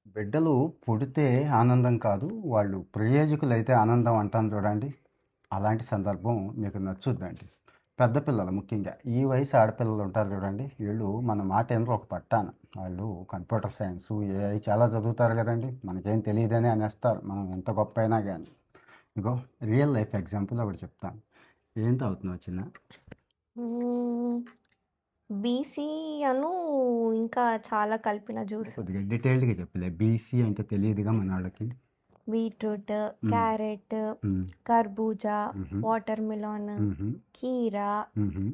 బిడ్డలు పుడితే ఆనందం కాదు. వాళ్ళు ప్రయోజకులైతే ఆనందం అంటాను చూడండి. అలాంటి సందర్భం మీకు నచ్చుద్దండి. పెద్ద పిల్లలు ముఖ్యంగా ఈ వయసు ఆడపిల్లలు ఉంటారు చూడండి. వీళ్ళు మన మాట వినరు ఒక పట్టాన. వాళ్ళు కంప్యూటర్ సైన్సు, ఏఐ చాలా చదువుతారు కదండీ. మనకేం తెలియదని అనేస్తారు. మనం ఎంత గొప్ప అయినా గానీ. ఇగో రియల్ లైఫ్ ఎగ్జాంపుల్ ఒకటి చెప్తాను. ఏం తాగుతున్నావు చిన్న? హ్మ్. బీసీ అను ఇంకా చాలా కలిపిన జ్యూస్. కొద్దిగా డీటెయిల్డ్‌గా చెప్పలే. బీసీ అంటే తెలియదుగా మనోళ్ళకి. బీట్రూట్, హ్మ్. క్యారెట్, హ్మ్. కర్బూజా, హుహు. వాటర్ మిలన్, హుహు. కీరా హుహు.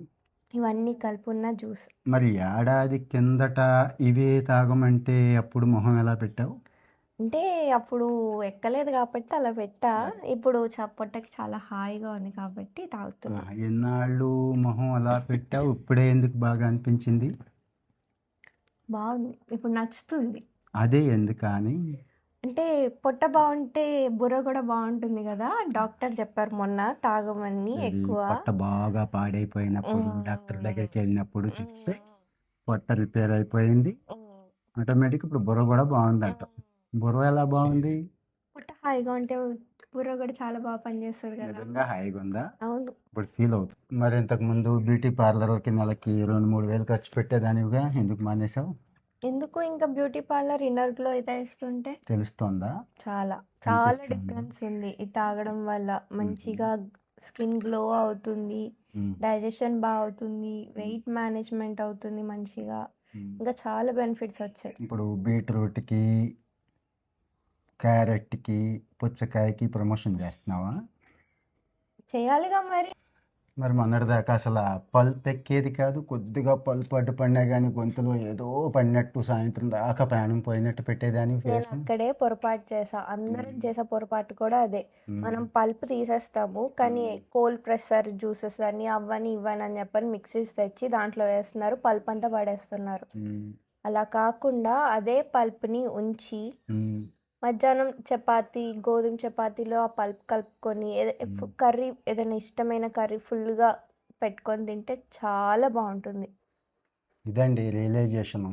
ఇవన్నీ కలిపున్న జ్యూస్. మరి ఏడాది కిందట ఇవే తాగమంటే అప్పుడు మొహం ఎలా పెట్టావు? అంటే అప్పుడు ఎక్కలేదు కాబట్టి అలా పెట్టా. అది. ఇప్పుడు పొట్టకి చాలా హాయిగా ఉంది కాబట్టి తాగుతున్నా. ఎన్నాళ్ళు మొహం అలా పెట్టావు? ఇప్పుడే ఎందుకు బాగా అనిపించింది? బాగుంది. ఇప్పుడు నచ్చుతుంది. అదే ఎందుకా అని. అంటే పొట్ట బాగుంటే బుర్ర కూడా బాగుంటుంది కదా! డాక్టర్ చెప్పారు మొన్న తాగమని అది ఎక్కువ. పొట్ట బాగా పాడైపోయినప్పుడు డాక్టర్ హ్మ్. దగ్గరికెళ్ళినప్పుడు చెప్తే హ్మ్. పొట్ట రిపేర్ అయిపోయింది. హ్మ్. ఆటోమేటిక్‌గా ఇప్పుడు బుర్ర గూడా బావుందంట. హ్మ్. బుర్ర ఎలా బావుంది? పొట్ట హాయిగా ఉంటే బుర్ర కూడా చాలా బాగా పనిచేస్తది కదా! నిజంగా హాయిగుందా? అవును. ఇప్పుడు ఫీల్ అవుతుంది. మరి ఇంతకుముందు బ్యూటీ పార్లర్‌లకి నెలకి 2, 3 వేలు ఖర్చు పెట్టేదానివిగా ఎందుకు మానేసావు? ఎందుకు ఇంకా బ్యూటీ పార్లర్ ఇన్నర్ గ్లో అయితే ఇస్తుంటే తెలుస్తోందా? చాలా, చాలా కనిపిస్తోందా? డిఫరెన్స్ ఉంది. ఇది తాగడం వల్ల హుహు. మంచిగా స్కిన్ గ్లో అవుతుంది. హ్మ్. డైజెషన్ బాగా అవుతుంది. హ్మ్. వెయిట్ మేనేజ్మెంట్ అవుతుంది మంచిగా. హ్మ్. ఇంకా చాలా బెనిఫిట్స్ వచ్చాయి. ఇప్పుడు బీట్రూట్‌కి, క్యారెట్‌కి, పుచ్చకాయకి ప్రమోషన్ చేస్తున్నావా? చేయాలిగా మరి. మరి మొన్నటిదాకా అసల పల్ప్ ఎక్కేది కాదు. కొద్దిగా పల్ప్ అడ్డుపడినా గానీ గొంతులో ఏదో పడినట్టు సాయంత్రం దాకా ప్రాణం పోయినట్టు పెట్టేదానివి నేను ఫేసు. అక్కడే పొరపాటు చేశా. అందరం హ్మ్. చేసే పొరపాటు కూడా అదే. హ్మ్. మనం పల్ప్ తీసేస్తాము. కానీ హ్మ్. కోల్డ్ ప్రెషర్ జ్యూసెస్ అని, అవ్వని, ఇవ్వని అని చెప్పని మిక్సీస్ తెచ్చి దాంట్లో వేస్తున్నారు. పల్ప్ అంతా పడేస్తున్నారు. హ్మ్. అలా కాకుండా అదే పల్ప్‌ని ఉంచి హ్మ్. మధ్యాహ్నం చపాతీ, గోధుమ చపాతీలో ఆ పల్ప్ కలుపుకొని హ్మ్. కర్రీ ఏదైనా ఇష్టమైన కర్రీ ఫుల్‌గా పెట్టుకొని తింటే చాలా బావుంటుంది. ఇదండి రియలైజేషను.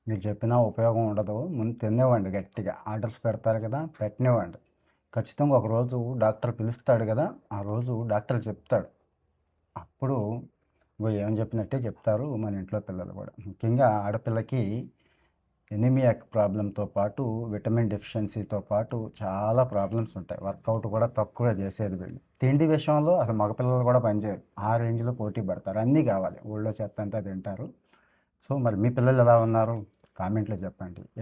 మీరు చెప్పినా ఉపయోగం ఉండదు. ముందు తినేవ్వండి గట్టిగా. ఆర్డర్స్ పెడతారు కదా! పెట్టనివ్వండి. ఖచ్చితంగా ఒకరోజు డాక్టర్ పిలుస్తాడు కదా! ఆ రోజు డాక్టర్ చెప్తాడు. అప్పుడు ఇగో ఏమని చెప్పినట్టే చెప్తారు మన ఇంట్లో పిల్లలు కూడా. ముఖ్యంగా ఆడపిల్లకి ఎనీమియాక్ ప్రాబ్లమ్‌తో పాటు విటమిన్ డెఫిషియన్సీతో పాటు చాలా ప్రాబ్లమ్స్ ఉంటాయి. వర్కౌట్ కూడా తక్కువే చేసేది వీళ్ళు. తిండి విషయంలో అసలు మగపిల్లలు కూడా పనిచేయరు. ఆ రేంజ్‌లో పోటీ పడతారు. అన్నీ కావాలి. ఊళ్ళో చెత్తంతా తింటారు. సో, మరి మీ పిల్లలు ఎలా ఉన్నారు? కామెంట్‌లో చెప్పండి.